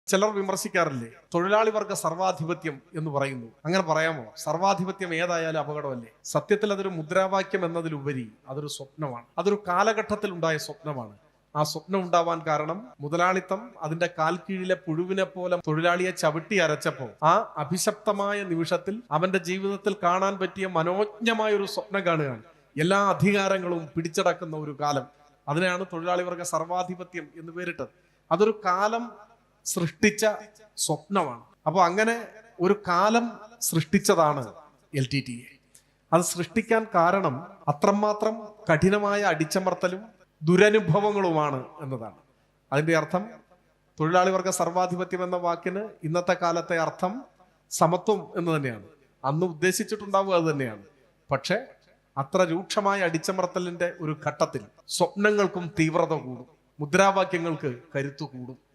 ചിലർ വിമർശിക്കാറില്ലേ, തൊഴിലാളി വർഗ സർവാധിപത്യം എന്ന് പറയുന്നു. അങ്ങനെ പറയാമോ? സർവാധിപത്യം ഏതായാലും അപകടമല്ലേ? സത്യത്തിൽ അതൊരു മുദ്രാവാക്യം എന്നതിലുപരി അതൊരു സ്വപ്നമാണ്. അതൊരു കാലഘട്ടത്തിൽ ഉണ്ടായ സ്വപ്നമാണ്. ആ സ്വപ്നം ഉണ്ടാവാൻ കാരണം മുതലാളിത്തം അതിന്റെ കാൽ കീഴിലെ പുഴുവിനെ പോലെ തൊഴിലാളിയെ ചവിട്ടി അരച്ചപ്പോൾ ആ അഭിശപ്തമായ നിമിഷത്തിൽ അവന്റെ ജീവിതത്തിൽ കാണാൻ പറ്റിയ മനോജ്ഞമായ ഒരു സ്വപ്നം കാണുകയാണ്. എല്ലാ അധികാരങ്ങളും പിടിച്ചടക്കുന്ന ഒരു കാലം. അതിനെയാണ് തൊഴിലാളി വർഗ സർവാധിപത്യം എന്ന് പേരിട്ടത്. അതൊരു കാലം സൃഷ്ടിച്ച സ്വപ്നമാണ്. അപ്പോൾ അങ്ങനെ ഒരു കാലം സൃഷ്ടിച്ചതാണ് LTTE. അത് സൃഷ്ടിക്കാൻ കാരണം അത്രമാത്രം കഠിനമായ അടിച്ചമർത്തലും ദുരനുഭവങ്ങളുമാണ് എന്നതാണ്. അതിന്റെ അർത്ഥം തൊഴിലാളി വർഗ സർവാധിപത്യം എന്ന വാക്കിന് ഇന്നത്തെ കാലത്തെ അർത്ഥം സമത്വം എന്ന് തന്നെയാണ്. അന്ന് ഉദ്ദേശിച്ചിട്ടുണ്ടാവുക അത് തന്നെയാണ്. പക്ഷെ അത്ര രൂക്ഷമായ അടിച്ചമർത്തലിന്റെ ഒരു ഘട്ടത്തിൽ സ്വപ്നങ്ങൾക്കും തീവ്രത കൂടും, മുദ്രാവാക്യങ്ങൾക്ക് കരുത്തു കൂടും.